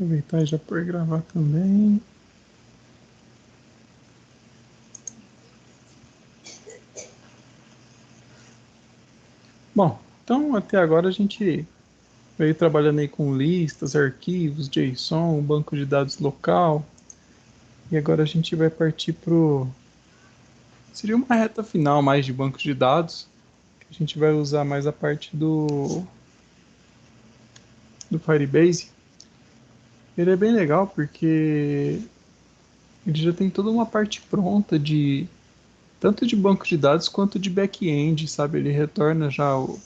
Aproveitar e já por gravar também. Bom, então até agora a gente veio trabalhando aí com listas, arquivos, JSON, banco de dados local. E agora a gente vai partir pro... Seria uma reta final mais de banco de dados. Que a gente vai usar mais a parte do Firebase. Ele é bem legal porque ele já tem toda uma parte pronta de tanto de banco de dados quanto de back-end, sabe? Ele retorna já o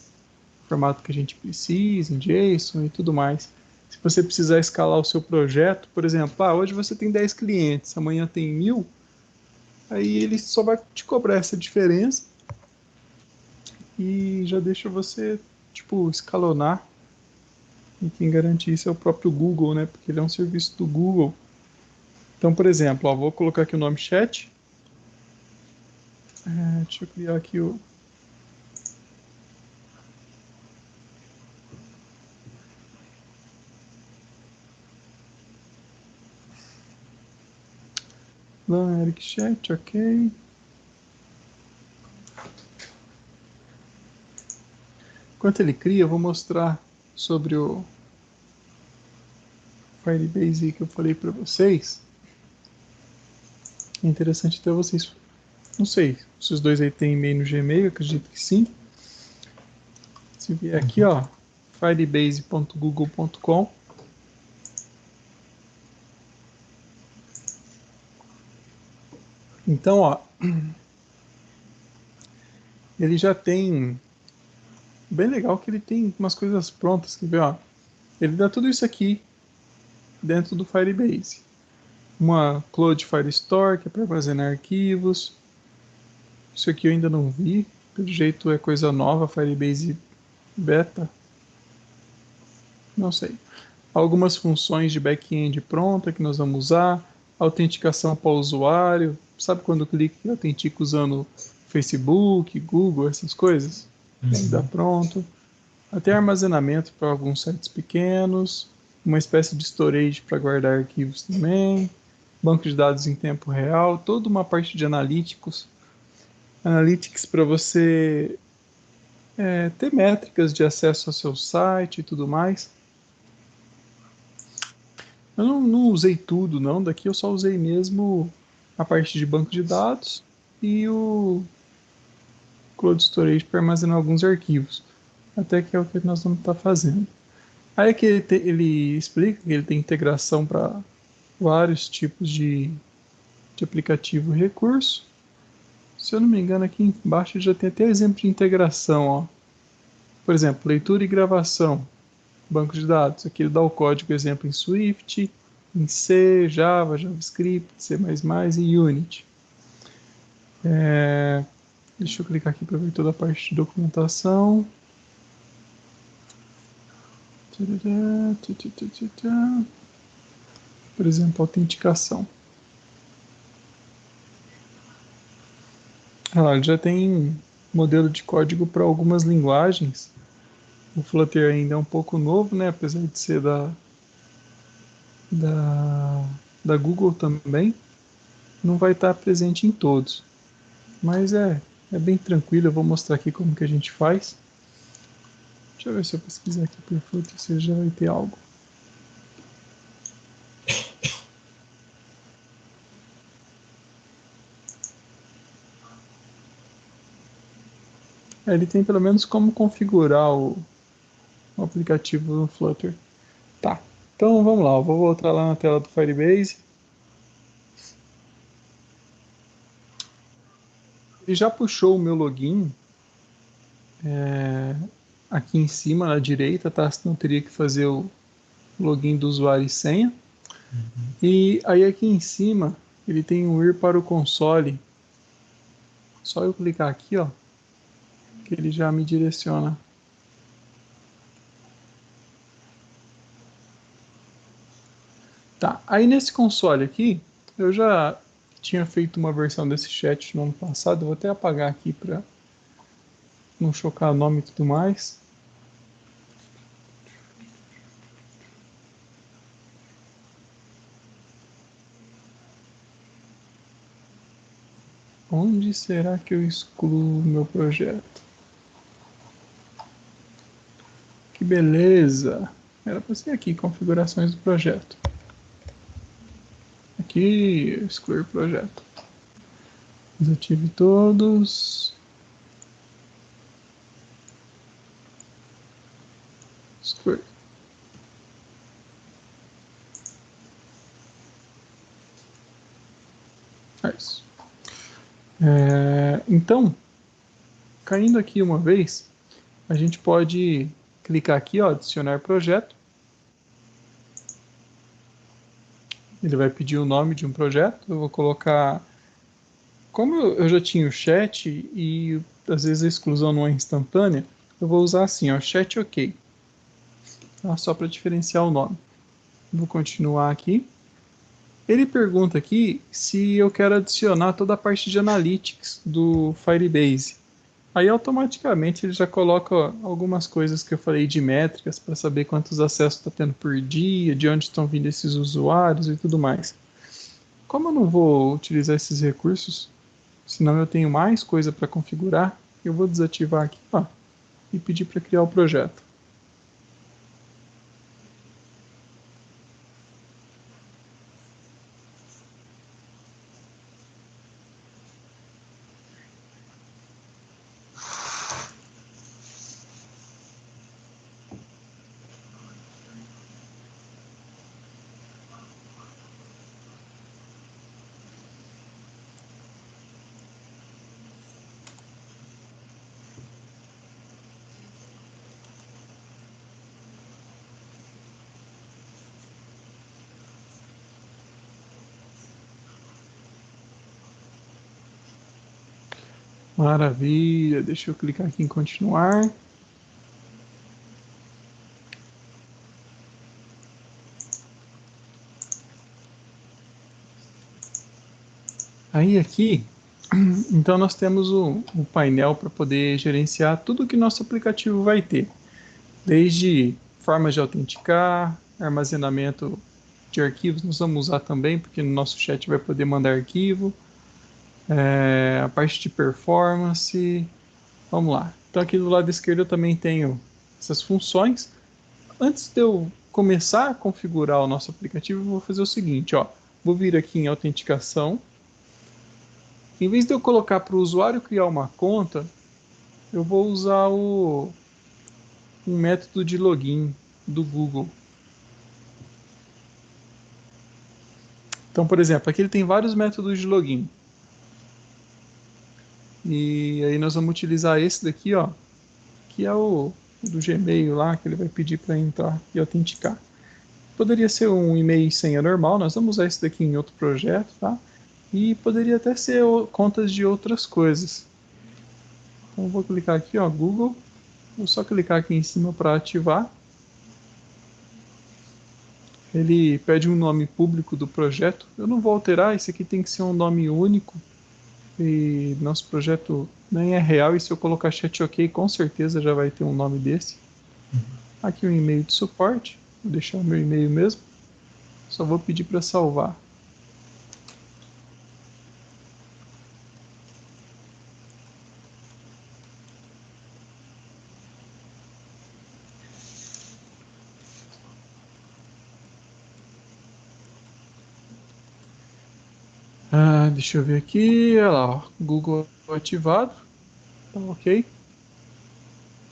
formato que a gente precisa, em JSON e tudo mais. Se você precisar escalar o seu projeto, por exemplo, hoje você tem 10 clientes, amanhã tem 1.000, aí ele só vai te cobrar essa diferença e já deixa você, tipo, escalonar. E quem garante isso é o próprio Google, né? Porque ele é um serviço do Google. Então, por exemplo, vou colocar aqui o nome chat. Deixa eu criar aqui o... Lan Eric Chat, ok. Enquanto ele cria, eu vou mostrar sobre o Firebase que eu falei para vocês. É interessante até vocês... Não sei se os dois aí têm e-mail no Gmail, acredito que sim. Se vier aqui, ó, firebase.google.com. Então, ó, ele já tem... Bem legal que ele tem umas coisas prontas, quer ver, ó. Ele dá tudo isso aqui dentro do Firebase. Uma Cloud Firestore, que é para armazenar arquivos. Isso aqui eu ainda não vi. Pelo jeito é coisa nova, Firebase Beta. Não sei. Algumas funções de back-end pronta que nós vamos usar. Autenticação para o usuário. Sabe quando clica e autentica usando Facebook, Google, essas coisas? Dá pronto. Até armazenamento para alguns sites pequenos. Uma espécie de storage para guardar arquivos também. Banco de dados em tempo real. Toda uma parte de analíticos. Analytics para você ter métricas de acesso ao seu site e tudo mais. Eu não usei tudo, não. Daqui eu só usei mesmo a parte de banco de dados e o Cloud Storage para armazenar alguns arquivos. Até que é o que nós vamos estar fazendo. Aí é que ele explica que ele tem integração para vários tipos de aplicativo e recurso. Se eu não me engano, aqui embaixo já tem até exemplo de integração. Ó. Por exemplo, leitura e gravação. Banco de dados. Aqui ele dá o código exemplo em Swift, em C, Java, JavaScript, C++ e Unity. Deixa eu clicar aqui para ver toda a parte de documentação. Por exemplo, autenticação. Ele já tem modelo de código para algumas linguagens. O Flutter ainda é um pouco novo, né? Apesar de ser da, da Google também. Não vai estar presente em todos. Mas é bem tranquilo, eu vou mostrar aqui como que a gente faz. Deixa eu ver se eu pesquisar aqui por Flutter, se já vai ter algo. Ele tem pelo menos como configurar o aplicativo no Flutter. Tá, então vamos lá, eu vou voltar lá na tela do Firebase. Ele já puxou o meu login aqui em cima, na direita, tá? Não teria que fazer o login do usuário e senha. E aí aqui em cima, ele tem um ir para o console. Só eu clicar aqui, ó, que ele já me direciona. Tá, aí nesse console aqui, eu já tinha feito uma versão desse chat no ano passado, eu vou até apagar aqui para não chocar o nome e tudo mais. Onde será que eu excluo o meu projeto? Que beleza! Era para ser aqui, configurações do projeto. Aqui, excluir projeto. Desative todos. Excluir. É isso. Então, caindo aqui uma vez, a gente pode clicar aqui, ó, adicionar projeto. Ele vai pedir o nome de um projeto. Eu vou colocar... Como eu já tinha o chat e às vezes a exclusão não é instantânea, eu vou usar assim, ó, chat ok. Tá? Só para diferenciar o nome. Vou continuar aqui. Ele pergunta aqui se eu quero adicionar toda a parte de analytics do Firebase. Aí automaticamente ele já coloca algumas coisas que eu falei de métricas para saber quantos acessos está tendo por dia, de onde estão vindo esses usuários e tudo mais. Como eu não vou utilizar esses recursos, senão eu tenho mais coisa para configurar, eu vou desativar aqui, ó, e pedir para criar o projeto. Maravilha, deixa eu clicar aqui em continuar. Aí aqui, então nós temos o painel para poder gerenciar tudo que nosso aplicativo vai ter. Desde formas de autenticar, armazenamento de arquivos, nós vamos usar também, porque no nosso chat vai poder mandar arquivo, a parte de performance, vamos lá. Então aqui do lado esquerdo eu também tenho essas funções. Antes de eu começar a configurar o nosso aplicativo, eu vou fazer o seguinte, ó. Vou vir aqui em autenticação. Em vez de eu colocar para o usuário criar uma conta, eu vou usar um método de login do Google. Então, por exemplo, aqui ele tem vários métodos de login. E aí nós vamos utilizar esse daqui, ó, que é o do Gmail lá, que ele vai pedir para entrar e autenticar. Poderia ser um e-mail e senha normal, nós vamos usar esse daqui em outro projeto, tá? E poderia até ser contas de outras coisas. Então vou clicar aqui, ó, Google. Vou só clicar aqui em cima para ativar. Ele pede um nome público do projeto. Eu não vou alterar, esse aqui tem que ser um nome único. E nosso projeto nem é real, e se eu colocar chat ok, com certeza já vai ter um nome desse. Aqui um e-mail de suporte. Vou deixar o meu e-mail mesmo. Só vou pedir para salvar. Deixa eu ver aqui, olha lá, ó, Google ativado, tá ok.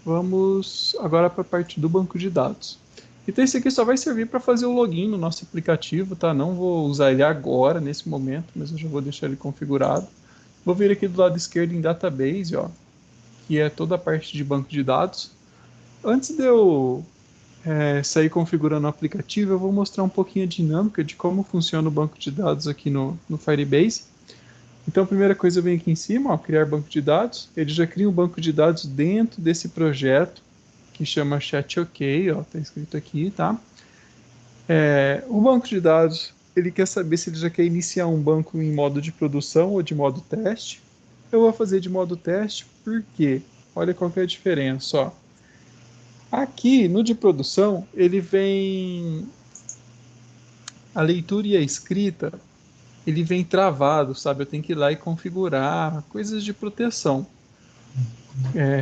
Vamos agora para a parte do banco de dados. Então esse aqui só vai servir para fazer o login no nosso aplicativo, tá? Não vou usar ele agora, nesse momento, mas eu já vou deixar ele configurado. Vou vir aqui do lado esquerdo em Database, ó, que é toda a parte de banco de dados. Antes de eu sair configurando o aplicativo, eu vou mostrar um pouquinho a dinâmica de como funciona o banco de dados aqui no Firebase. Então, a primeira coisa, eu venho aqui em cima, ó, criar banco de dados. Ele já cria um banco de dados dentro desse projeto, que chama ChatOK, ó, tá escrito aqui, tá? O banco de dados, ele quer saber se ele já quer iniciar um banco em modo de produção ou de modo teste. Eu vou fazer de modo teste, porque olha qual que é a diferença, ó. Aqui, no de produção, ele vem a leitura e a escrita ele vem travado, sabe? Eu tenho que ir lá e configurar coisas de proteção.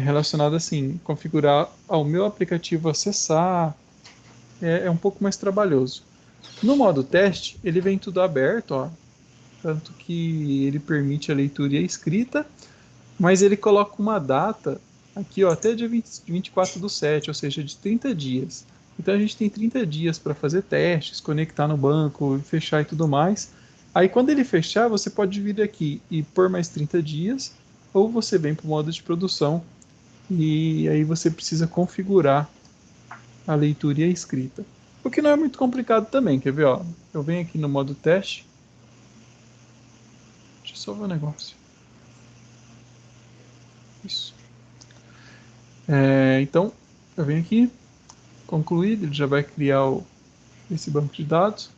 Relacionado assim, configurar ao meu aplicativo acessar, é um pouco mais trabalhoso. No modo teste, ele vem tudo aberto, ó, tanto que ele permite a leitura e a escrita, mas ele coloca uma data aqui, ó, até dia 24/7, ou seja, de 30 dias. Então a gente tem 30 dias para fazer testes, conectar no banco, fechar e tudo mais. Aí quando ele fechar, você pode vir aqui e por mais 30 dias, ou você vem para o modo de produção e aí você precisa configurar a leitura e a escrita. O que não é muito complicado também, quer ver? Ó, eu venho aqui no modo teste. Deixa eu só ver um negócio. Isso. Então, eu venho aqui, concluído, ele já vai criar esse banco de dados.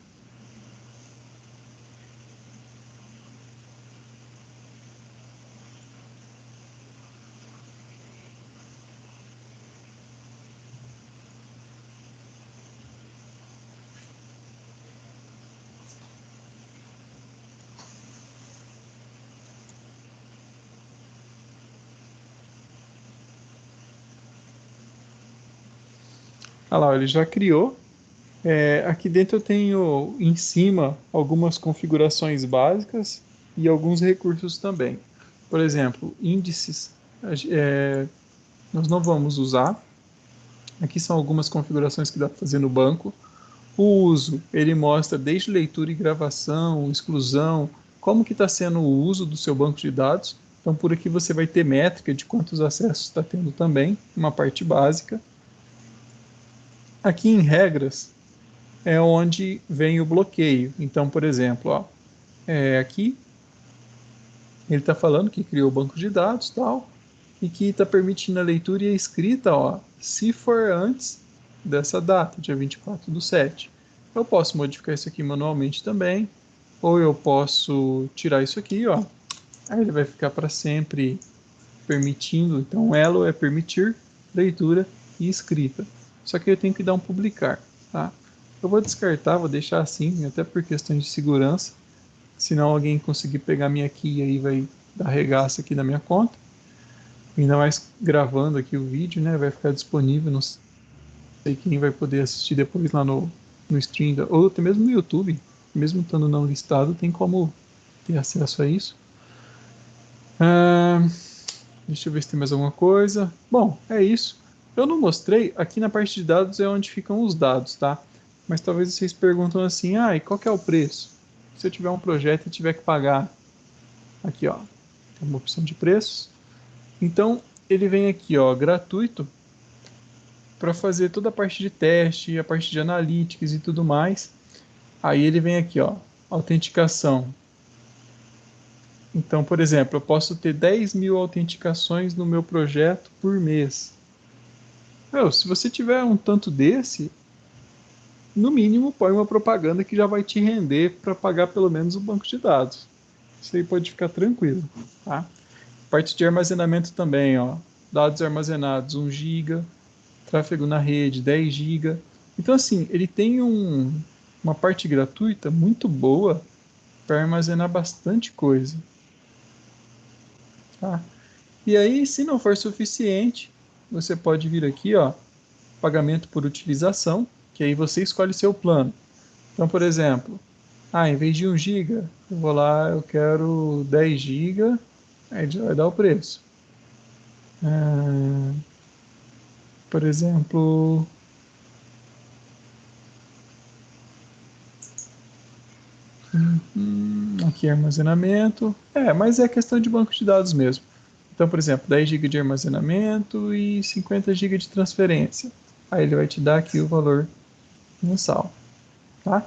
Olha lá, ele já criou. Aqui dentro eu tenho em cima algumas configurações básicas e alguns recursos também. Por exemplo, índices nós não vamos usar. Aqui são algumas configurações que dá para fazer no banco. O uso, ele mostra desde leitura e gravação, exclusão, como que está sendo o uso do seu banco de dados. Então, por aqui você vai ter métrica de quantos acessos está tendo também, uma parte básica. Aqui em regras é onde vem o bloqueio. Então, por exemplo, ó, aqui ele está falando que criou o banco de dados tal, e que está permitindo a leitura e a escrita, ó, se for antes dessa data, dia 24/7. Eu posso modificar isso aqui manualmente também, ou eu posso tirar isso aqui, ó. Aí ele vai ficar para sempre permitindo. Então, o elo é permitir leitura e escrita. Só que eu tenho que dar um publicar, tá? Eu vou descartar, vou deixar assim, até por questões de segurança. Senão alguém conseguir pegar minha key aí vai dar regaço aqui na minha conta. Ainda mais gravando aqui o vídeo, né? Vai ficar disponível, não sei quem vai poder assistir depois lá no stream, ou até mesmo no YouTube, mesmo estando não listado, tem como ter acesso a isso. Ah, deixa eu ver se tem mais alguma coisa. Bom, é isso. Eu não mostrei, aqui na parte de dados é onde ficam os dados, tá? Mas talvez vocês perguntam assim, e qual que é o preço? Se eu tiver um projeto e tiver que pagar, aqui ó, tem uma opção de preços. Então, ele vem aqui ó, gratuito, para fazer toda a parte de teste, a parte de analytics e tudo mais. Aí ele vem aqui ó, autenticação. Então, por exemplo, eu posso ter 10.000 autenticações no meu projeto por mês. Se você tiver um tanto desse, no mínimo põe uma propaganda que já vai te render para pagar pelo menos o banco de dados. Isso aí pode ficar tranquilo, tá? Parte de armazenamento também, ó. Dados armazenados 1 GB, tráfego na rede 10 GB. Então assim, ele tem uma parte gratuita muito boa para armazenar bastante coisa, tá? E aí, se não for suficiente, você pode vir aqui, ó, pagamento por utilização, que aí você escolhe seu plano. Então, por exemplo, em vez de 1 GB, eu vou lá, eu quero 10 GB, aí já vai dar o preço. Por exemplo, aqui armazenamento. Mas é questão de banco de dados mesmo. Então, por exemplo, 10 GB de armazenamento e 50 GB de transferência. Aí ele vai te dar aqui o valor mensal, tá?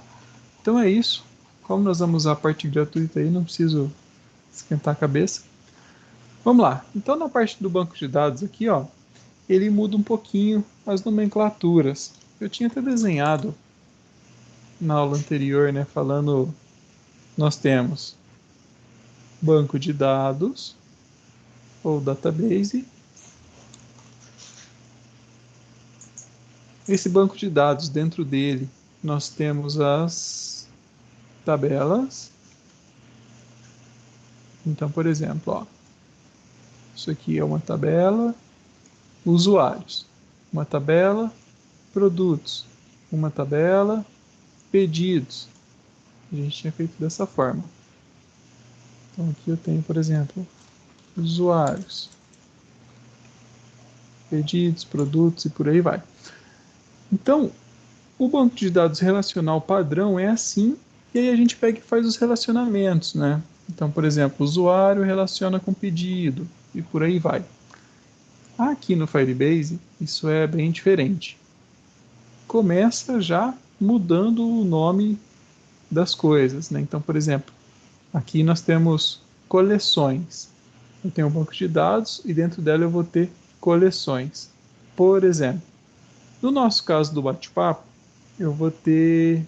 Então é isso. Como nós vamos usar a parte gratuita aí, não preciso esquentar a cabeça. Vamos lá. Então na parte do banco de dados aqui, ó, ele muda um pouquinho as nomenclaturas. Eu tinha até desenhado na aula anterior, né, falando, nós temos banco de dados ou database. Esse banco de dados, dentro dele, nós temos as tabelas. Então, por exemplo, ó, isso aqui é uma tabela, usuários, uma tabela, produtos, uma tabela, pedidos. A gente tinha feito dessa forma. Então aqui eu tenho, por exemplo, usuários, pedidos, produtos e por aí vai. Então, o banco de dados relacional padrão é assim, e aí a gente pega e faz os relacionamentos, né? Então, por exemplo, usuário relaciona com pedido e por aí vai. Aqui no Firebase, isso é bem diferente. Começa já mudando o nome das coisas, né? Então, por exemplo, aqui nós temos coleções. Eu tenho um banco de dados e dentro dela eu vou ter coleções. Por exemplo, no nosso caso do bate-papo, eu vou ter,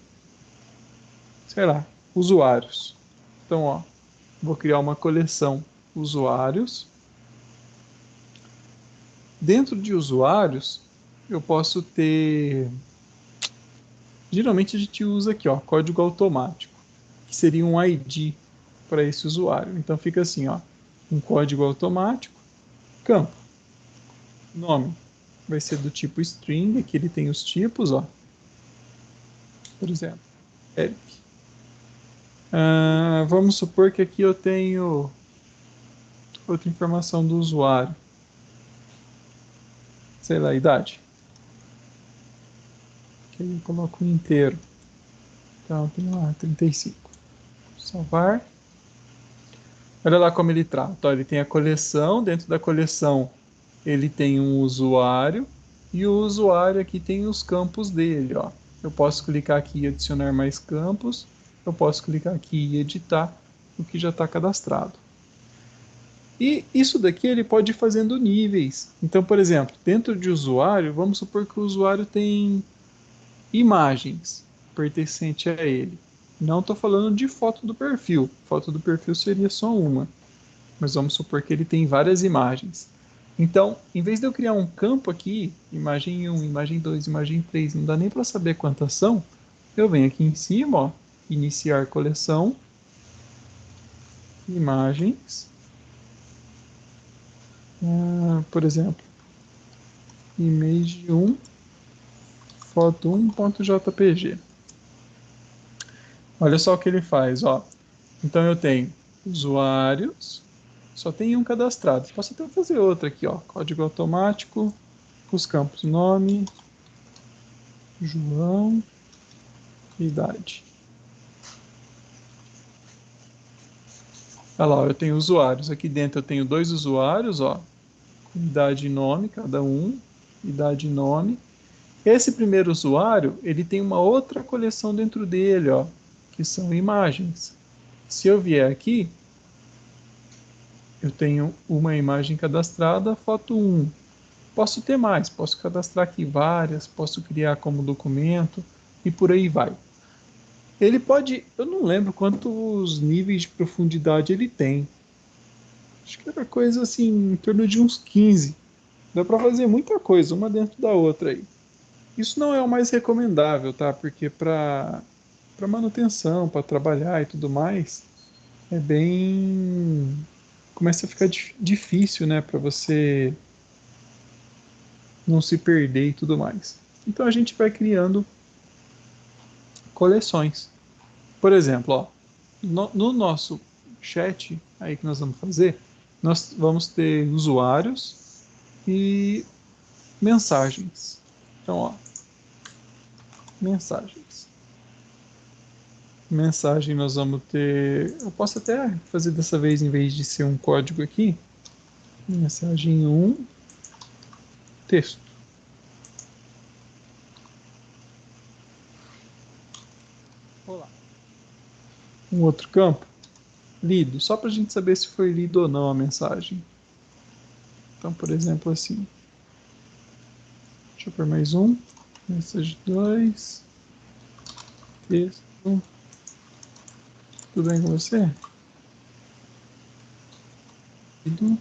sei lá, usuários. Então, ó, vou criar uma coleção usuários. Dentro de usuários, eu posso ter... Geralmente a gente usa aqui, ó, código automático, que seria um ID para esse usuário. Então fica assim, ó, um código automático, campo, nome, vai ser do tipo string, aqui ele tem os tipos, ó. Por exemplo, Eric. Vamos supor que aqui eu tenho outra informação do usuário. Sei lá, idade. Que aí eu coloco um inteiro. Então, tem lá 35. Salvar. Olha lá como ele trata. Ó, ele tem a coleção. Dentro da coleção, ele tem um usuário. E o usuário aqui tem os campos dele. Ó. Eu posso clicar aqui e adicionar mais campos. Eu posso clicar aqui e editar o que já está cadastrado. E isso daqui ele pode ir fazendo níveis. Então, por exemplo, dentro de usuário, vamos supor que o usuário tem imagens pertencentes a ele. Não estou falando de foto do perfil. Foto do perfil seria só uma. Mas vamos supor que ele tem várias imagens. Então, em vez de eu criar um campo aqui, imagem 1, imagem 2, imagem 3, não dá nem para saber quantas são, eu venho aqui em cima, ó, iniciar coleção, imagens, por exemplo, image 1, foto 1.jpg. Olha só o que ele faz, ó. Então eu tenho usuários, só tem um cadastrado. Posso até fazer outro aqui, ó. Código automático, os campos nome, João, idade. Olha lá, eu tenho usuários. Aqui dentro eu tenho 2 usuários, ó. Idade e nome, cada um. Idade e nome. Esse primeiro usuário, ele tem uma outra coleção dentro dele, ó, que são imagens. Se eu vier aqui, eu tenho uma imagem cadastrada, foto 1. Posso ter mais, posso cadastrar aqui várias, posso criar como documento e por aí vai. Ele pode, eu não lembro quantos níveis de profundidade ele tem. Acho que era coisa assim, em torno de uns 15. Dá para fazer muita coisa, uma dentro da outra aí. Isso não é o mais recomendável, tá? Porque para manutenção, para trabalhar e tudo mais, é bem... Começa a ficar difícil, né? Para você não se perder e tudo mais. Então a gente vai criando coleções. Por exemplo, ó, no nosso chat aí que nós vamos fazer, nós vamos ter usuários e mensagens. Então, ó, mensagens. Mensagem nós vamos ter... Eu posso até fazer dessa vez, em vez de ser um código aqui, mensagem 1, texto. Olá. Um outro campo, lido, só para a gente saber se foi lido ou não a mensagem. Então, por exemplo, assim. Deixa eu pôr mais um. Mensagem 2. Texto. Tudo bem com você? Lido.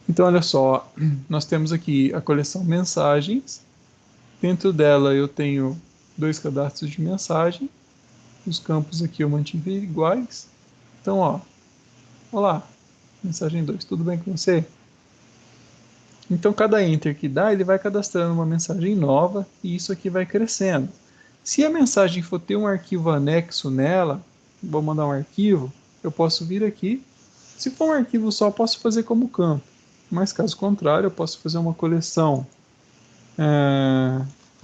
Então, olha só. Nós temos aqui a coleção mensagens. Dentro dela eu tenho 2 cadastros de mensagem. Os campos aqui eu mantive iguais. Então, ó, olá, mensagem 2, tudo bem com você? Então, cada enter que dá, ele vai cadastrando uma mensagem nova e isso aqui vai crescendo. Se a mensagem for ter um arquivo anexo nela, vou mandar um arquivo, eu posso vir aqui. Se for um arquivo só, eu posso fazer como campo. Mas, caso contrário, eu posso fazer uma coleção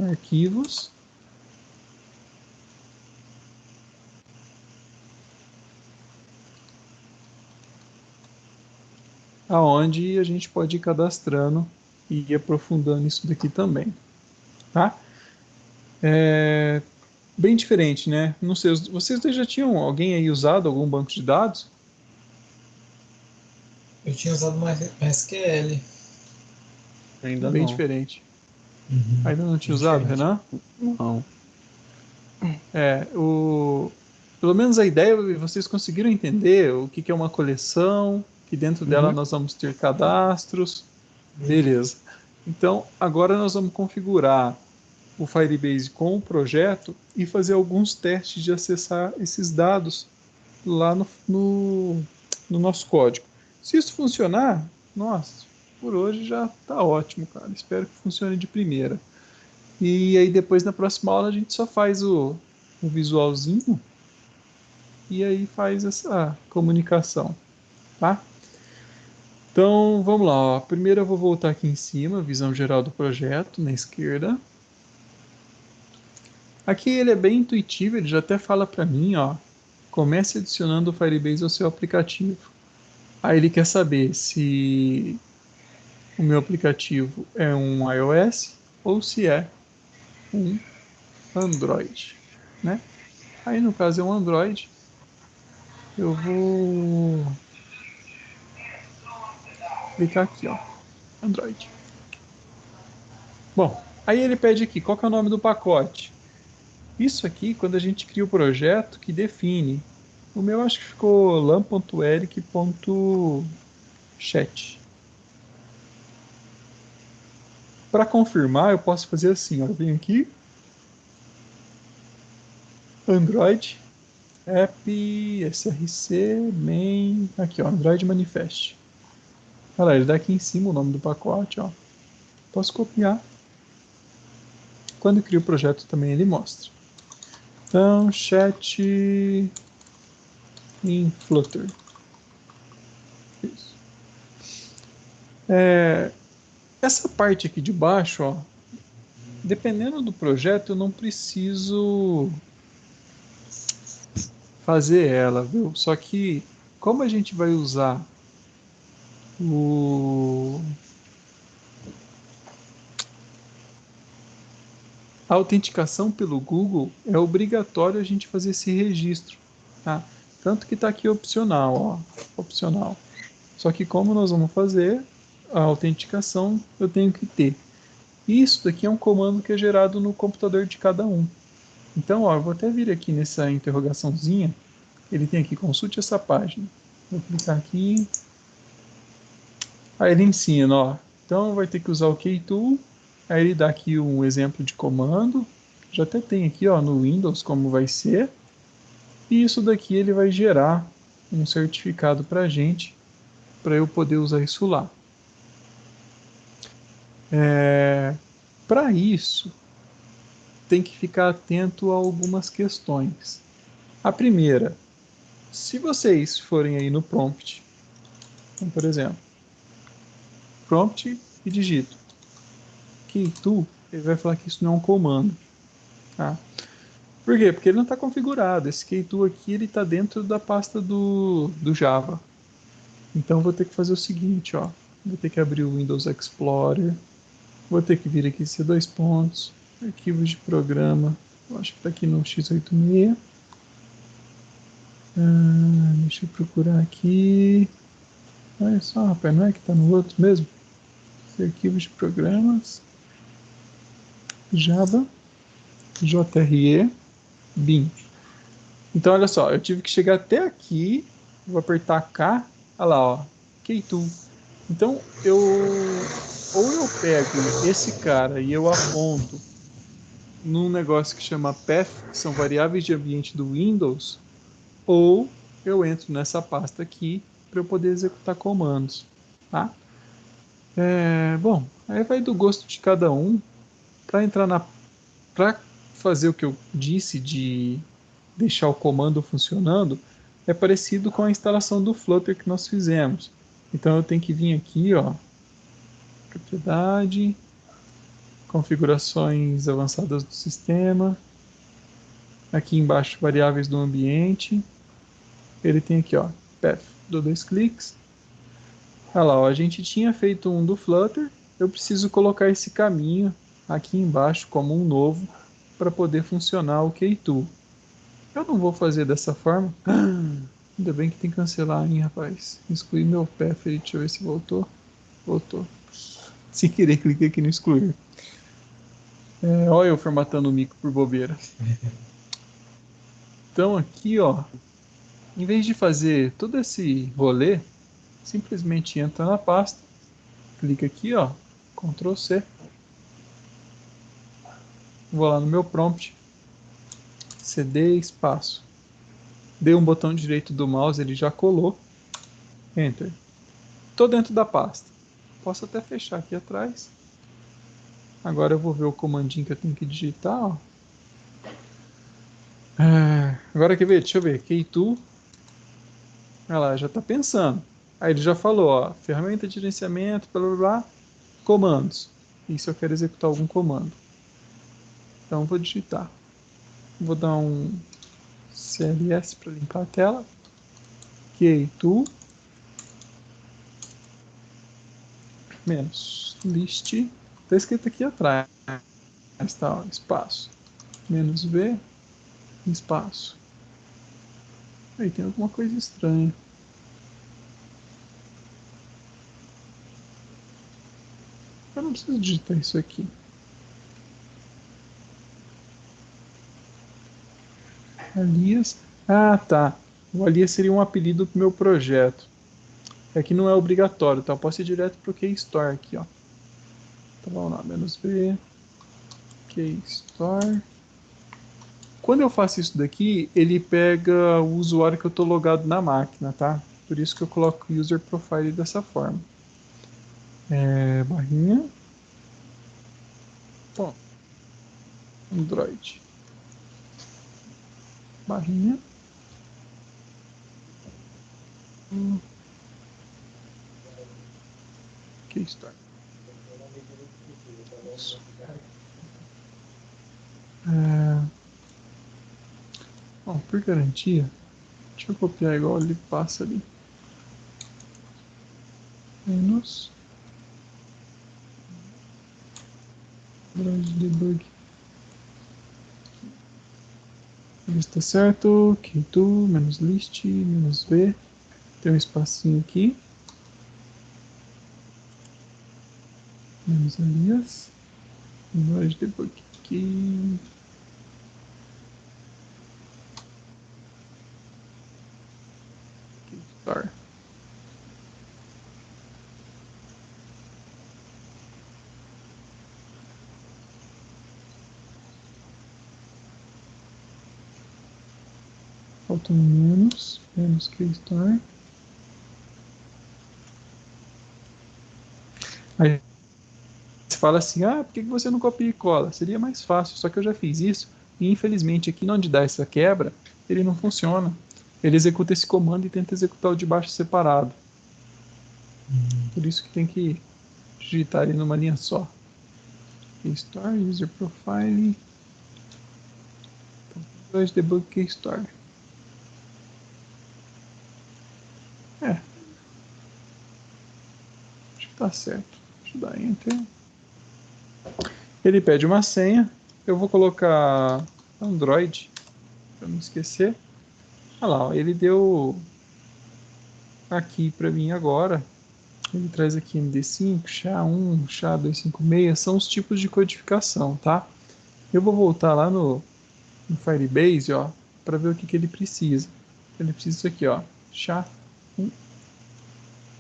arquivos. Aonde a gente pode ir cadastrando e ir aprofundando isso daqui também, tá? É bem diferente, né? Não sei, vocês já tinham alguém aí usado algum banco de dados? Eu tinha usado uma SQL. Ainda Bem não. diferente. Uhum. Ainda não tinha Bem usado, diferente. Renan? Não. Pelo menos a ideia, vocês conseguiram entender o que é uma coleção, que dentro dela nós vamos ter cadastros. Beleza. Então, agora nós vamos configurar o Firebase com o projeto e fazer alguns testes de acessar esses dados lá no nosso código. Se isso funcionar, nossa, por hoje já está ótimo, cara. Espero que funcione de primeira. E aí depois na próxima aula a gente só faz o visualzinho e aí faz essa comunicação, tá? Então vamos lá, ó. Primeiro eu vou voltar aqui em cima, visão geral do projeto, na esquerda. Aqui ele é bem intuitivo, ele já até fala para mim, ó, comece adicionando o Firebase ao seu aplicativo. Aí ele quer saber se o meu aplicativo é um iOS ou se é um Android, né? Aí no caso é um Android, eu vou clicar aqui, ó, Android. Bom, aí ele pede aqui, qual que é o nome do pacote? Isso aqui, quando a gente cria o projeto, que define. O meu acho que ficou lam.eric.chat. Para confirmar, eu posso fazer assim, ó, eu venho aqui, Android, app, src, main, aqui ó, Android Manifest. Olha lá, ele dá aqui em cima o nome do pacote, ó. Posso copiar. Quando eu crio o projeto também ele mostra. Então, chat em Flutter. Isso. Essa parte aqui de baixo, ó, dependendo do projeto, eu não preciso fazer ela, viu? Só que, como a gente vai usar a autenticação pelo Google, é obrigatório a gente fazer esse registro, tá? Tanto que está aqui opcional, ó, opcional. Só que como nós vamos fazer a autenticação, eu tenho que ter. Isso daqui é um comando que é gerado no computador de cada um. Então, ó, eu vou até vir aqui nessa interrogaçãozinha. Ele tem aqui, consulte essa página. Vou clicar aqui. Aí ele ensina, ó. Então vai ter que usar o Keytool. Aí ele dá aqui um exemplo de comando. Já até tem aqui, ó, no Windows como vai ser. E isso daqui ele vai gerar um certificado para a gente, para eu poder usar isso lá. Para isso, tem que ficar atento a algumas questões. A primeira, se vocês forem aí no prompt, então, por exemplo, prompt e digito Keytool, ele vai falar que isso não é um comando. Tá? Por quê? Porque ele não está configurado. Esse Keytool aqui ele está dentro da pasta do Java. Então vou ter que fazer o seguinte, ó. Vou ter que abrir o Windows Explorer. Vou ter que vir aqui C2 pontos, arquivos de programa. Eu acho que está aqui no x86. Deixa eu procurar aqui. Olha só, rapaz, não é que está no outro mesmo? Arquivos de programas. Java. JRE. Bin. Então, olha só, eu tive que chegar até aqui. Vou apertar K. Olha lá, ó. Keytool. Então, ou eu pego esse cara e eu aponto num negócio que chama path, que são variáveis de ambiente do Windows, ou eu entro nessa pasta aqui para eu poder executar comandos, tá? Bom, aí vai do gosto de cada um. Para fazer o que eu disse de deixar o comando funcionando, é parecido com a instalação do Flutter que nós fizemos. Então eu tenho que vir aqui, ó, propriedade, configurações avançadas do sistema, aqui embaixo variáveis do ambiente, ele tem aqui, ó, path, dou 2 cliques, olha lá, ó, a gente tinha feito um do Flutter, eu preciso colocar esse caminho aqui embaixo como um novo para poder funcionar o K2. Eu não vou fazer dessa forma. Ainda bem que tem que cancelar, hein, rapaz. Excluir meu path, deixa eu ver se voltou. Voltou. Sem querer, cliquei aqui no excluir. Olha eu formatando o mico por bobeira. Então aqui, ó, em vez de fazer todo esse rolê, simplesmente entra na pasta, clica aqui, ó, Ctrl C. Vou lá no meu prompt, cd espaço. Dei um botão direito do mouse, ele já colou. Enter. Estou dentro da pasta. Posso até fechar aqui atrás. Agora eu vou ver o comandinho que eu tenho que digitar. Ó. Agora quer ver? Deixa eu ver. K2. Olha lá, já está pensando. Aí ele já falou, ó, ferramenta de gerenciamento, blá blá blá, comandos. E se eu quero executar algum comando. Então vou digitar. Vou dar um CLS para limpar a tela. K2 menos list. Está escrito aqui atrás. Tá, ó, espaço. Menos V, espaço. Aí tem alguma coisa estranha. Eu não preciso digitar isso aqui. Alias. Ah, tá. O alias seria um apelido para o meu projeto. É que não é obrigatório, tá? Eu posso ir direto para o Keystore aqui, ó. Então vamos lá, menos V, Keystore. Quando eu faço isso daqui, ele pega o usuário que eu estou logado na máquina, tá? Por isso que eu coloco o user profile dessa forma. Barrinha. Bom, Android. Barrinha. Keystore. Bom, por garantia, deixa eu copiar igual ele passa ali. Menos. Android debug. Está certo. K2, menos list, menos V. Tem um espacinho aqui. Menos alias. Android debug aqui. Keystore. Falta um menos Keystore. Aí você fala assim, por que você não copia e cola? Seria mais fácil, só que eu já fiz isso e infelizmente aqui onde dá essa quebra, ele não funciona. Ele executa esse comando e tenta executar o de baixo separado. Por isso que tem que digitar ele numa linha só. Keystore, user profile. Então, debug Keystore. Acho que tá certo. Deixa eu dar Enter. Ele pede uma senha. Eu vou colocar Android, para não esquecer. Olha lá, ó, ele deu aqui para mim agora. Ele traz aqui MD5, SHA-1, SHA-256, são os tipos de codificação, tá? Eu vou voltar lá no Firebase, ó, para ver o que ele precisa. Ele precisa disso aqui, ó, SHA-1.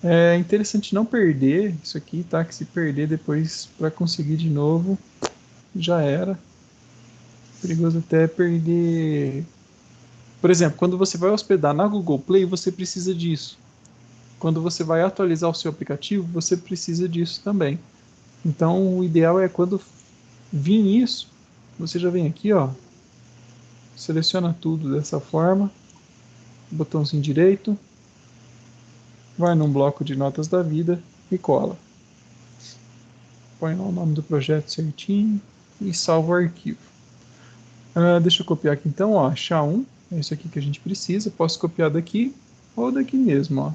É interessante não perder isso aqui, tá? Que se perder depois para conseguir de novo, já era. perigoso até perder. Por exemplo, quando você vai hospedar na Google Play, você precisa disso. Quando você vai atualizar o seu aplicativo, você precisa disso também. Então, o ideal é quando vir isso, você já vem aqui, ó, seleciona tudo dessa forma, botãozinho direito, vai num bloco de notas da vida e cola. Põe lá o nome do projeto certinho e salva o arquivo. Deixa eu copiar aqui então, ó, SHA-1, é isso aqui que a gente precisa. Posso copiar daqui ou daqui mesmo, ó.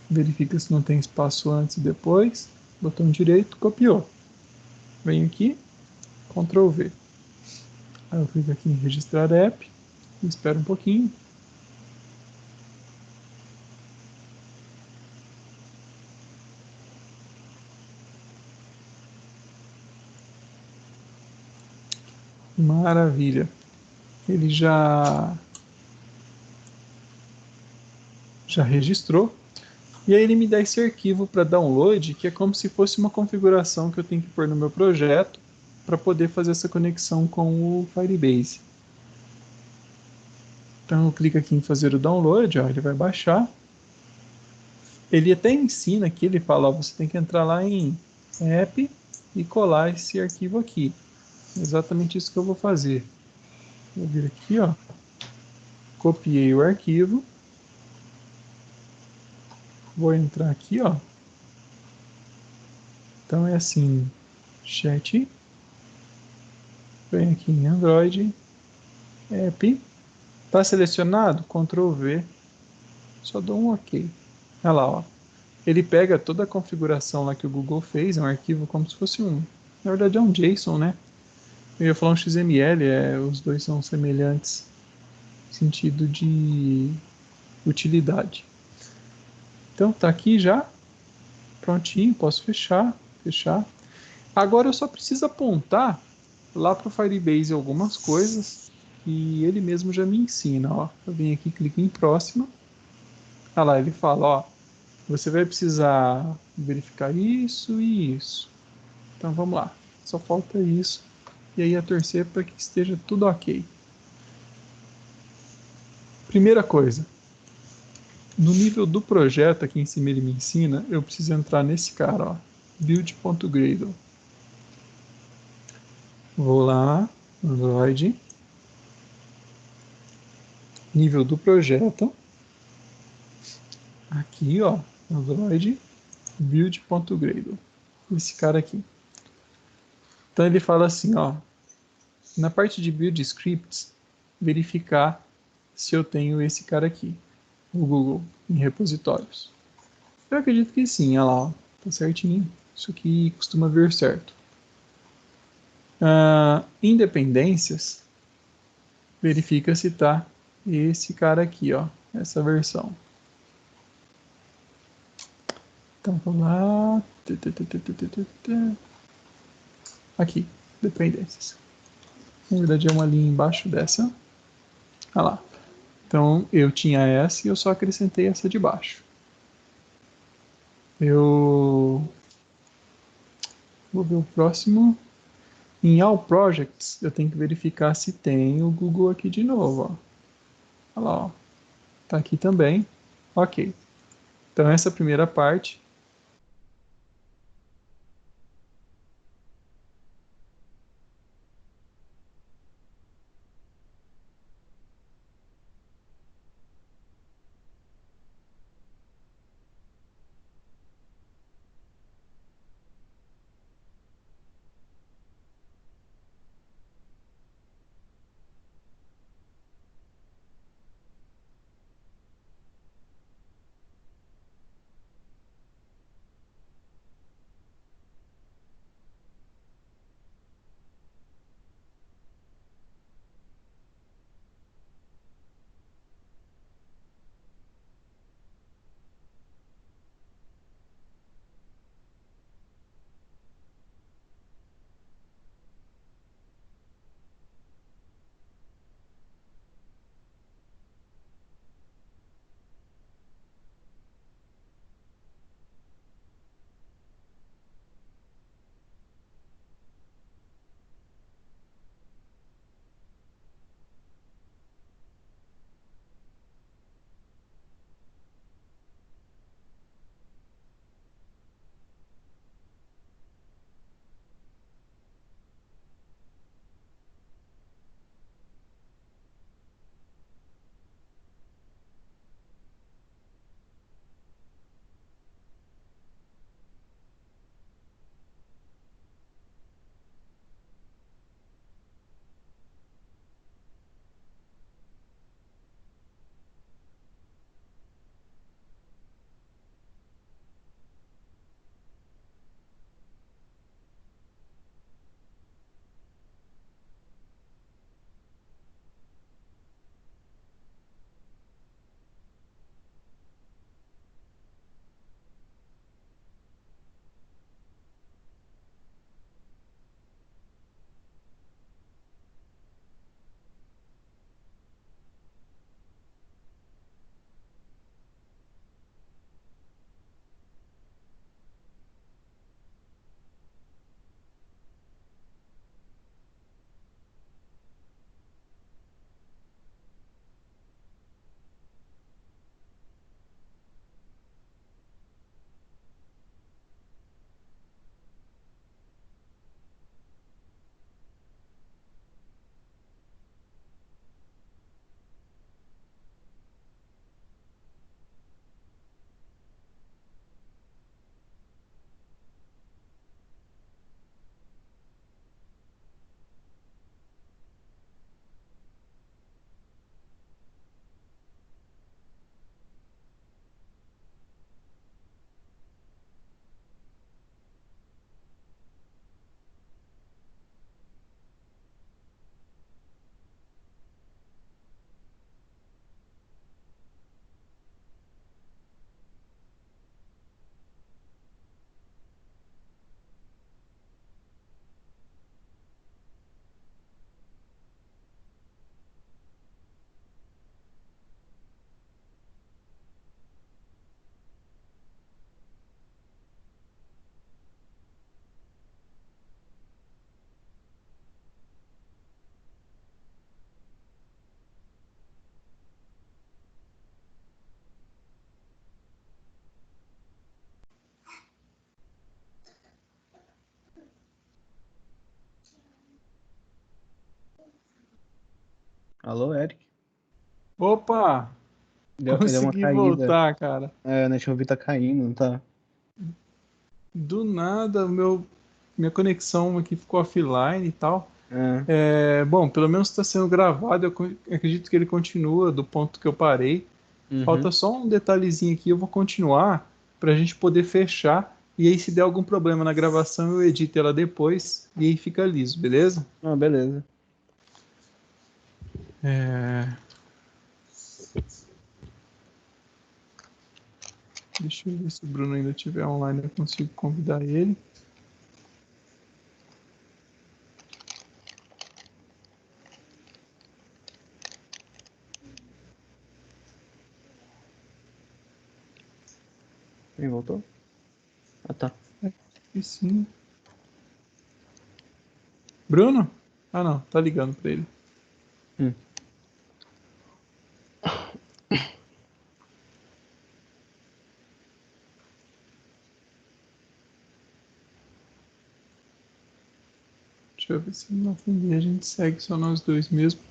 Verifica se não tem espaço antes e depois. Botão direito, copiou. Venho aqui, Ctrl V. Aí eu clico aqui em registrar app, espero um pouquinho. Maravilha. Ele já registrou. E aí ele me dá esse arquivo para download, que é como se fosse uma configuração que eu tenho que pôr no meu projeto para poder fazer essa conexão com o Firebase. Então eu clico aqui em fazer o download, ó, ele vai baixar. Ele até ensina aqui, ele fala, ó, você tem que entrar lá em app e colar esse arquivo aqui. É exatamente isso que eu vou fazer. Vou vir aqui, ó, copiei o arquivo, vou entrar aqui, ó. Então é assim, chat, vem aqui em Android, app, tá selecionado, Ctrl V, só dou um OK. Olha lá, ó. Ele pega toda a configuração lá que o Google fez, é um arquivo como se fosse na verdade é um JSON, né? Eu ia falar um XML, os dois são semelhantes no sentido de utilidade. Então tá aqui já, prontinho, posso fechar. Agora eu só preciso apontar lá para o Firebase algumas coisas e ele mesmo já me ensina, ó. Eu venho aqui, clico em próxima. Ah lá, ele fala, ó, você vai precisar verificar isso e isso. Então vamos lá, só falta isso. E aí a torcer para que esteja tudo ok. Primeira coisa, no nível do projeto aqui em cima ele me ensina, eu preciso entrar nesse cara, ó, build.gradle. Vou lá, Android, nível do projeto, aqui ó, Android, build.gradle, esse cara aqui. Então ele fala assim, ó, na parte de build scripts, verificar se eu tenho esse cara aqui, o Google, em repositórios. Eu acredito que sim, olha lá, ó, tá certinho. Isso aqui costuma vir certo. Independências, verifica se tá esse cara aqui, ó, essa versão. Então vamos lá. Aqui, dependências. Na verdade é uma linha embaixo dessa. Olha lá. Então eu tinha essa e eu só acrescentei essa de baixo. Eu vou ver o próximo. Em All Projects, eu tenho que verificar se tem o Google aqui de novo. Ó. Olha lá, ó. Tá aqui também. Ok. Então essa primeira parte. Alô, Eric. Opa! Deu uma Consegui caída. voltar, cara. É, a net tá caindo, não tá? Do nada, minha conexão aqui ficou offline e tal. É. Bom, pelo menos está sendo gravado. Acredito que ele continua do ponto que eu parei. Falta Uhum. só um detalhezinho aqui. Eu vou continuar para a gente poder fechar. E aí, se der algum problema na gravação, eu edito ela depois. E aí fica liso, beleza? Ah, beleza. É, Deixa eu ver se o Bruno ainda estiver online. Eu consigo convidar ele. Ele voltou? Ah, tá. E sim. Bruno? Ah, não. Tá ligando para ele. Hum. Deixa eu ver se ele não atender. A gente segue só nós dois mesmo.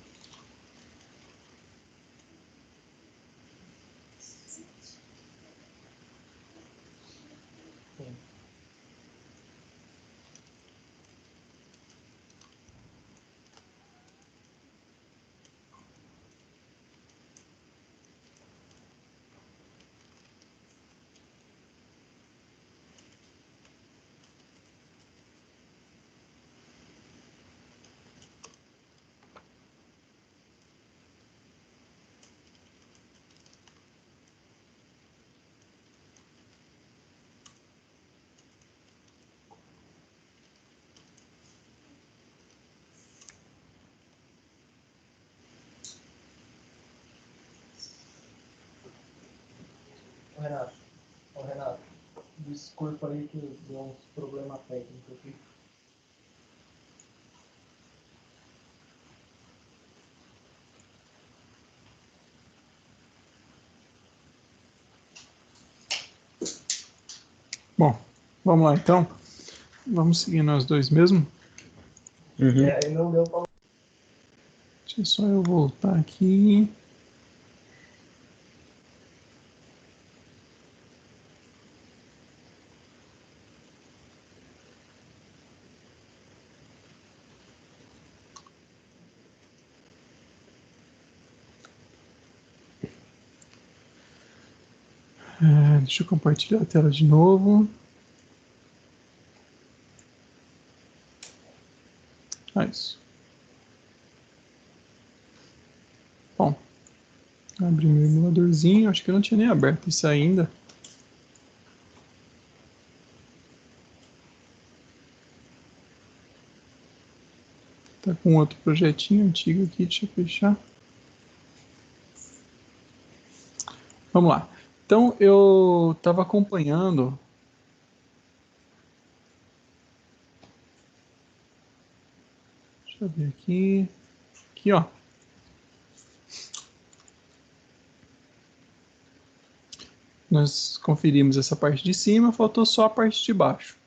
Renato, Renato, desculpa aí que deu uns problemas técnicos aqui. Bom, vamos lá então. Vamos seguir nós dois mesmo. Uhum. Aí não deu pra. Deixa só eu voltar aqui. Deixa eu compartilhar a tela de novo. Isso. Bom, abri meu emuladorzinho. Acho que eu não tinha nem aberto isso ainda. Tá com outro projetinho antigo aqui. Deixa eu fechar. Vamos lá. Então, eu estava acompanhando. Deixa eu ver aqui. Aqui, ó. Nós conferimos essa parte de cima, faltou só a parte de baixo.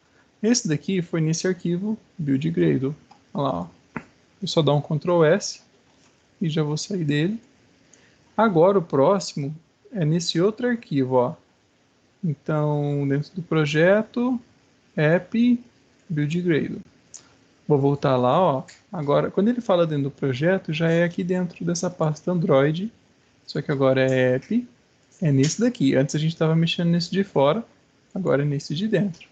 Esse daqui foi nesse arquivo build Gradle. Olha lá, ó. Eu só dar um Ctrl S e já vou sair dele. Agora o próximo é nesse outro arquivo, ó. Então, dentro do projeto, app build Gradle. Vou voltar lá, ó. Agora, quando ele fala dentro do projeto, já é aqui dentro dessa pasta Android. Só que agora é app, é nesse daqui. Antes a gente estava mexendo nesse de fora, agora é nesse de dentro.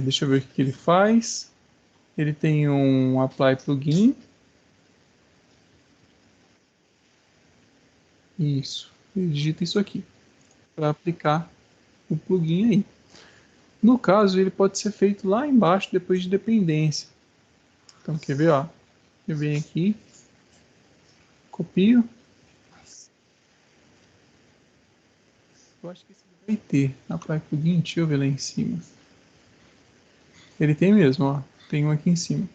Deixa eu ver o que ele faz. Ele tem um apply plugin. Isso. Ele digita isso aqui para aplicar o plugin aí. No caso, ele pode ser feito lá embaixo depois de dependência. Então, quer ver? Ó? Eu venho aqui, copio. Eu acho que esse vai ter apply plugin. Deixa eu ver lá em cima. Ele tem mesmo, ó. Tem um aqui em cima.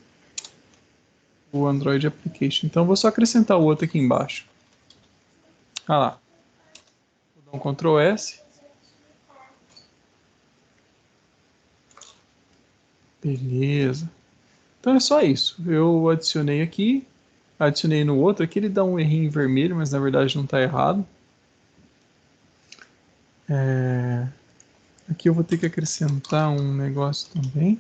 O Android Application. Então, eu vou só acrescentar o outro aqui embaixo. Ah lá. Vou dar um Ctrl S. Beleza. Então é só isso. Eu adicionei aqui. adicionei no outro. Aqui ele dá um errinho em vermelho, mas na verdade não está errado. Aqui eu vou ter que acrescentar um negócio também.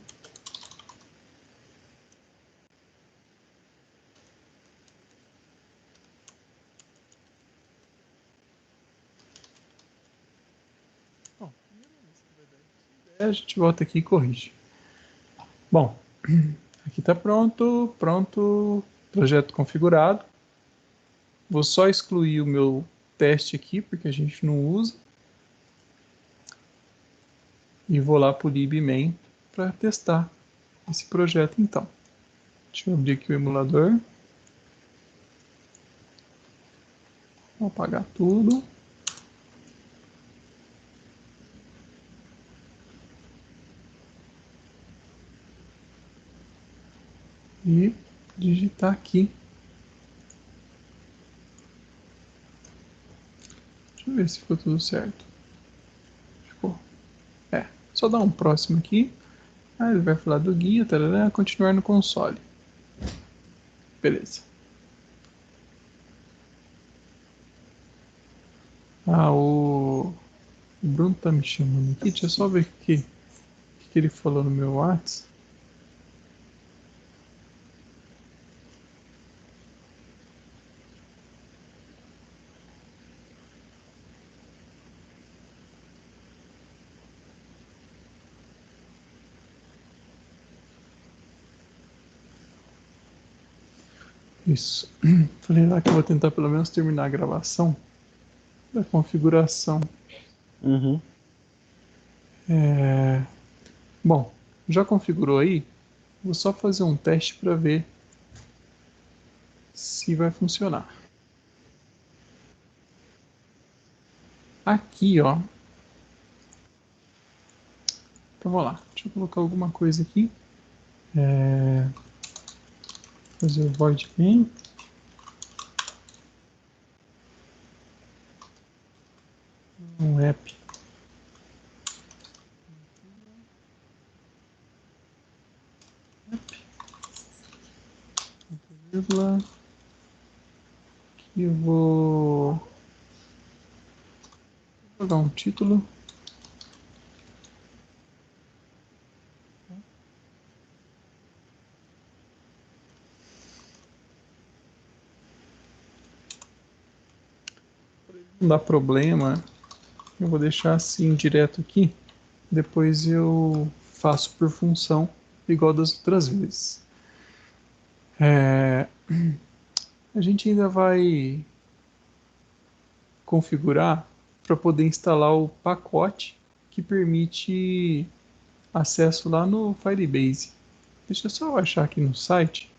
Bom, a gente volta aqui e corrige. Bom, aqui está pronto, projeto configurado. Vou só excluir o meu teste aqui, porque a gente não usa. E vou lá para o libmain para testar esse projeto então. Deixa eu abrir aqui o emulador. Vou apagar tudo. E digitar aqui. Deixa eu ver se ficou tudo certo. Ficou. Só dar um próximo aqui. Aí ele vai falar do guia, tarará, continuar no console. Beleza. O Bruno tá me chamando aqui. Deixa eu só ver o que ele falou no meu WhatsApp. Isso. Falei lá que eu vou tentar pelo menos terminar a gravação da configuração. Uhum. Bom, já configurou aí? Vou só fazer um teste para ver se vai funcionar. Aqui, ó. Então vamos lá. Deixa eu colocar alguma coisa aqui. Fazer o void main. Um app. Vírgula. Aqui eu vou jogar um título. Não dá problema. Eu vou deixar assim direto aqui. Depois eu faço por função, igual das outras vezes. A gente ainda vai configurar para poder instalar o pacote que permite acesso lá no Firebase. Deixa eu só achar aqui no site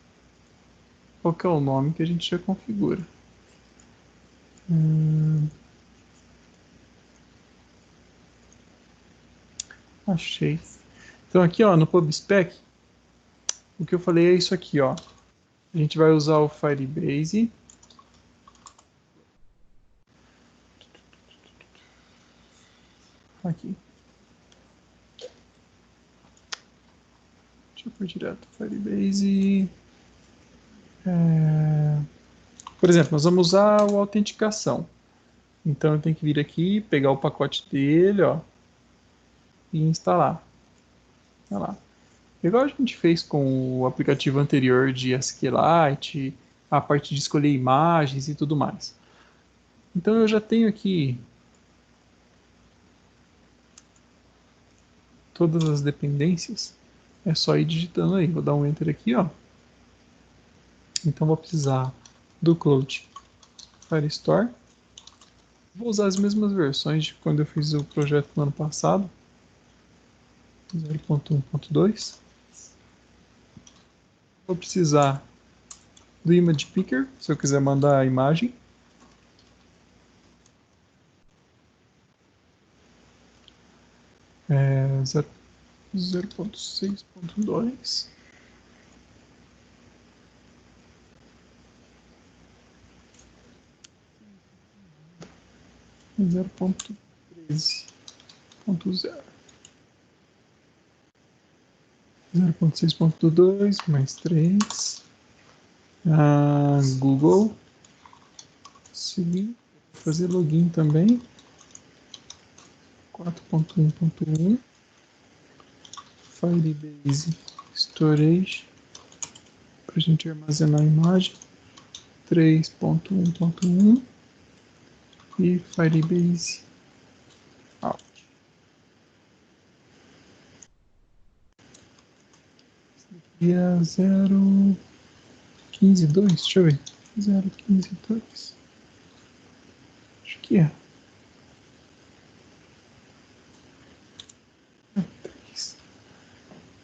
qual que é o nome que a gente já configura. Achei. Então aqui, ó, no PubSpec, o que eu falei é isso aqui, ó. A gente vai usar o Firebase. Aqui. Deixa eu pôr direto. Firebase. Por exemplo, nós vamos usar o autenticação. Então eu tenho que vir aqui, pegar o pacote dele, ó, e instalar. Olha lá. Igual a gente fez com o aplicativo anterior de SQLite, a parte de escolher imagens e tudo mais. Então eu já tenho aqui todas as dependências. É só ir digitando aí. Vou dar um enter aqui, ó. Então vou precisar do Cloud Firestore. Vou usar as mesmas versões de quando eu fiz o projeto no ano passado. 0.1.2. Vou precisar do Image Picker, se eu quiser mandar a imagem. É 0.6.2. E 0.13.0. 0.6.2 mais 3 Google. Seguir. Fazer login também. 4.1.1. Firebase Storage. Para a gente armazenar a imagem. 3.1.1. E Firebase Out. E a 0.15.2, deixa eu ver. 0.15.2. Acho que é.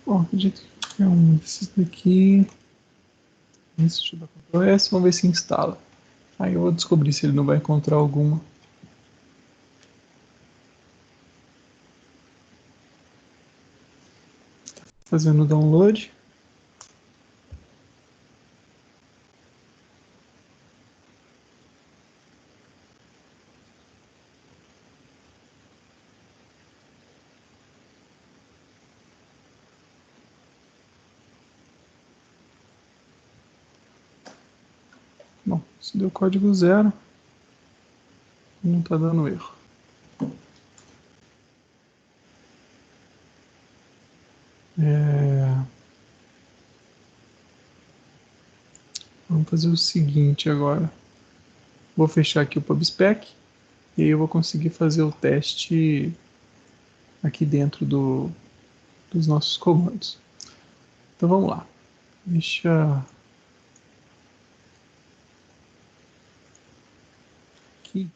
Bom, acredito que é um desses daqui. Esse, deixa eu dar Ctrl S, vamos ver se instala. Aí eu vou descobrir se ele não vai encontrar alguma. Tá fazendo o download. Bom, se deu código 0, não está dando erro. Vamos fazer o seguinte agora. Vou fechar aqui o PubSpec e aí eu vou conseguir fazer o teste aqui dentro dos nossos comandos. Então vamos lá. Deixa aqui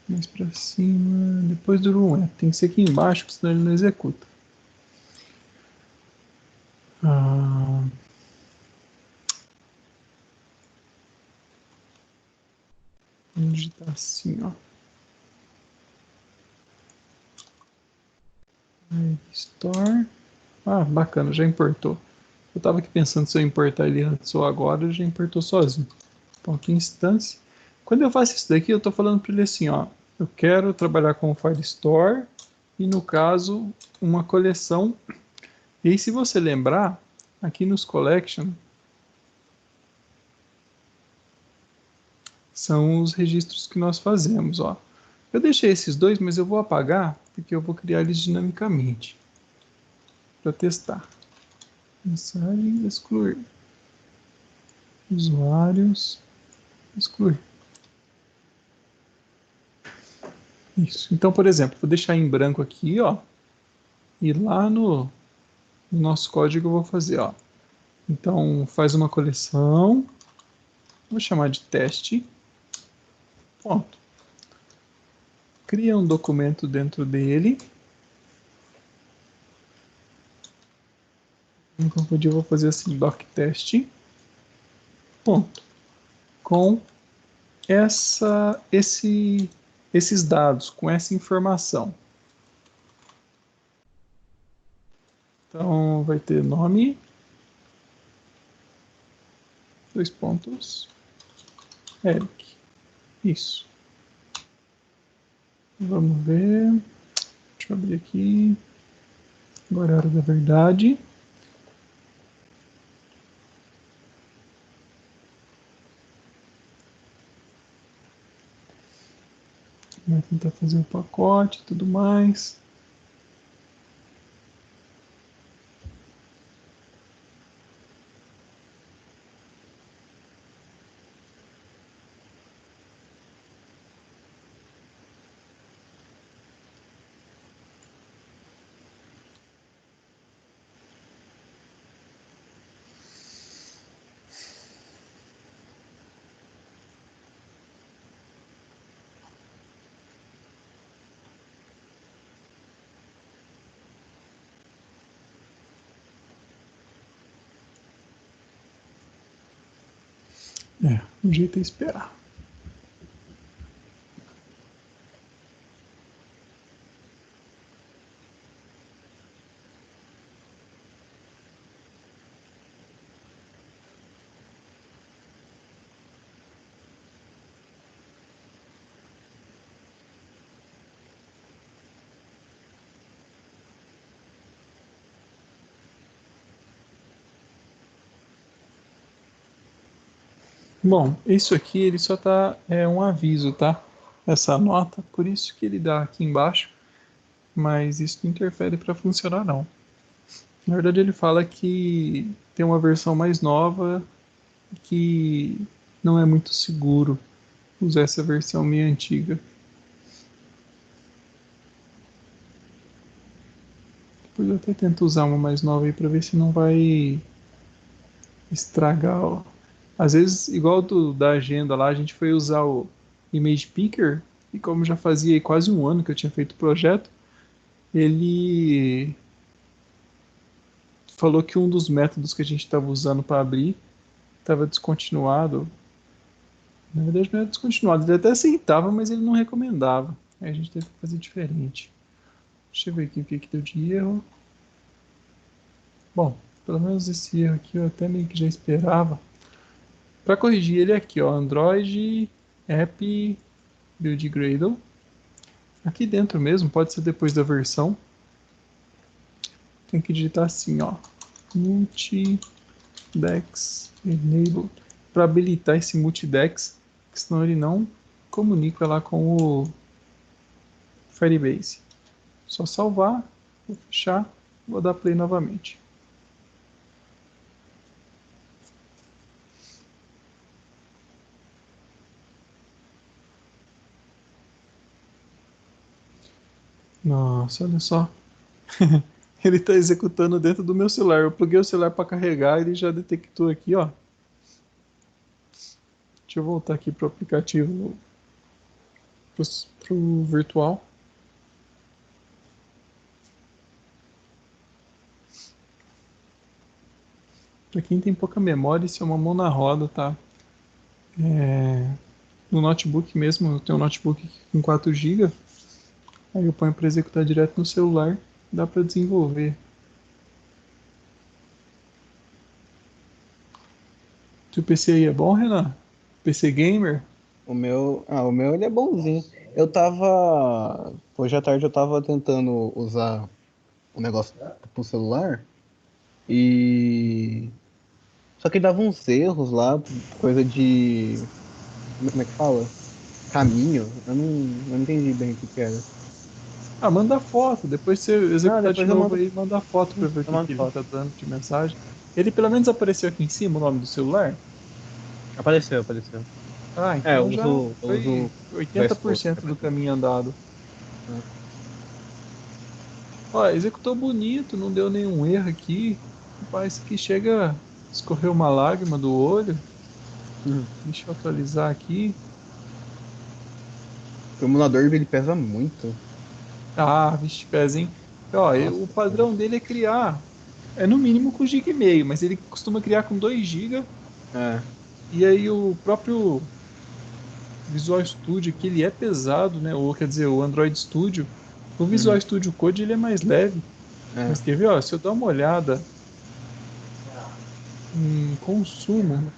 mais para cima, depois do room. Tem que ser aqui embaixo, senão ele não executa. Vamos digitar assim, ó. Store. Bacana, já importou. Eu estava aqui pensando se eu importar ele antes ou agora, ele já importou sozinho. Então aqui instância. Quando eu faço isso daqui, eu estou falando para ele assim, ó. Eu quero trabalhar com o Firestore e no caso uma coleção. E aí se você lembrar, aqui nos collection são os registros que nós fazemos, ó. Eu deixei esses dois, mas eu vou apagar porque eu vou criar eles dinamicamente para testar. Mensagem excluir. Usuários excluir. Isso. Então, por exemplo, vou deixar em branco aqui, ó. E lá no nosso código eu vou fazer, ó. Então, faz uma coleção. Vou chamar de teste. Ponto. Cria um documento dentro dele. No eu vou fazer assim, doctest. Ponto. Com esses dados, com essa informação. Então, vai ter nome, dois pontos, Eric. Isso. Vamos ver. Deixa eu abrir aqui. Agora é a hora da verdade. Vai tentar fazer o pacote e tudo mais. O jeito é esperar. Bom, isso aqui ele só tá um aviso, tá? Essa nota, por isso que ele dá aqui embaixo, mas isso não interfere para funcionar não. Na verdade ele fala que tem uma versão mais nova que não é muito seguro usar essa versão meio antiga. Depois eu até tento usar uma mais nova aí para ver se não vai estragar, ó. Às vezes, igual da agenda lá, a gente foi usar o Image Picker, e como já fazia aí quase um ano que eu tinha feito o projeto, ele falou que um dos métodos que a gente estava usando para abrir estava descontinuado. Na verdade, não era descontinuado, ele até aceitava, mas ele não recomendava. Aí a gente teve que fazer diferente. Deixa eu ver aqui o que deu de erro. Bom, pelo menos esse erro aqui eu até meio que já esperava. Para corrigir ele aqui, ó, Android App Build Gradle. Aqui dentro mesmo, pode ser depois da versão. Tem que digitar assim, ó, Multidex Enable, para habilitar esse Multidex, que senão ele não comunica lá com o Firebase. Só salvar, vou fechar, vou dar play novamente. Nossa, olha só. Ele está executando dentro do meu celular. Eu pluguei o celular para carregar, ele já detectou aqui, ó. Deixa eu voltar aqui pro aplicativo, pro virtual. Para quem tem pouca memória, isso é uma mão na roda, tá? No notebook mesmo, eu tenho um notebook com 4 GB, aí eu ponho para executar direto no celular, dá para desenvolver. Teu PC aí é bom, Renan? PC gamer? O meu ele é bonzinho. Hoje à tarde eu tava tentando usar o negócio pro celular e só que dava uns erros lá, coisa de como é que fala? Caminho. Eu não entendi bem o que que era. Ah, manda foto, depois você Não, executar de depois eu novo mando, aí, manda foto para ver o eu que mando que ele foto. tá dando de mensagem. Ele pelo menos apareceu aqui em cima o nome do celular? Apareceu. Ah, É, então já eu foi uso o Vice Code. 80% do caminho andado. Né? Ó, executou bonito, não deu nenhum erro aqui. Rapaz, que chega, escorreu uma lágrima do olho. Uhum. Deixa eu atualizar aqui. O emulador ele pesa muito. Ah, vixe, pés, hein? Ó, o Nossa senhora. padrão dele é criar, no mínimo com 1,5 GB, mas ele costuma criar com 2 GB. É, E aí o próprio Visual Studio, que ele é pesado, né? Ou quer dizer, o Android Studio, o Visual uhum, Studio Code ele é mais leve. é. Mas quer ver, ó, se eu dar uma olhada em consumo,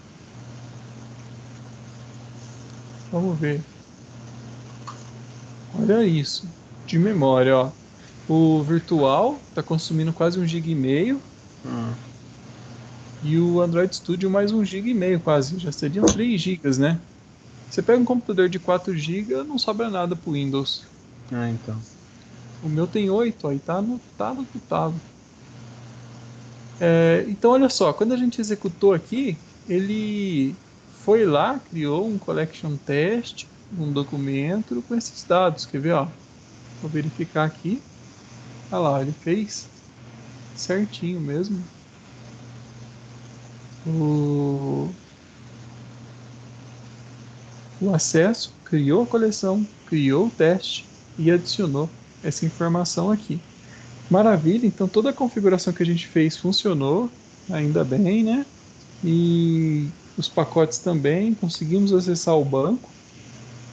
vamos ver. Olha isso, de memória, ó. O virtual está consumindo quase 1,5 GB Ah, e o Android Studio mais 1,5 GB quase, já seriam 3 gigas, né? Você pega um computador de 4 GB, não sobra nada para o Windows. então. O meu tem 8, aí tá no talo do talo. Então, olha só, quando a gente executou aqui, ele foi lá, criou um collection test, um documento com esses dados. Quer ver, ó? Vou verificar aqui. Olha lá, ele fez certinho mesmo. O, o acesso, criou a coleção, criou o teste e adicionou essa informação aqui. Maravilha, então toda a configuração que a gente fez funcionou, ainda bem, né? E os pacotes também, conseguimos acessar o banco.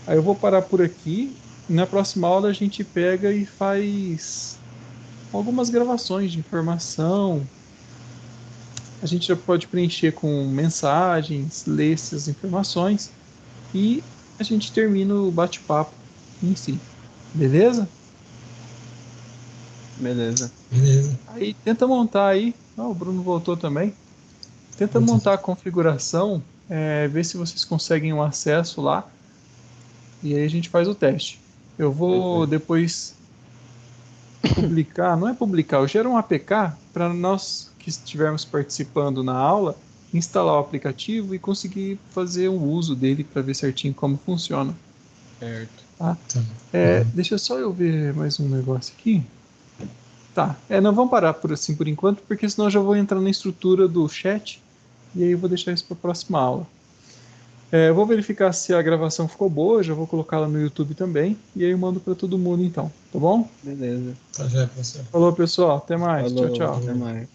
Aí eu vou parar por aqui. Na próxima aula a gente pega e faz algumas gravações de informação. A gente já pode preencher com mensagens, ler essas informações e a gente termina o bate-papo em si. Beleza? Beleza. Beleza. Aí tenta montar aí. Ah, o Bruno voltou também. Tenta Pode ser. montar a configuração ver se vocês conseguem um acesso lá. E aí a gente faz o teste. Eu vou depois publicar, não é publicar, eu gero um APK para nós que estivermos participando na aula instalar o aplicativo e conseguir fazer o uso dele para ver certinho como funciona. Certo. Tá? Deixa só eu ver mais um negócio aqui. Tá, não vamos parar por enquanto, porque senão eu já vou entrar na estrutura do chat e aí eu vou deixar isso para a próxima aula. Eu vou verificar se a gravação ficou boa, já vou colocá-la no YouTube também, e aí eu mando para todo mundo então, tá bom? Beleza. Tá, já, professor. Falou, pessoal, até mais. Falou, Tchau, tchau. até mais.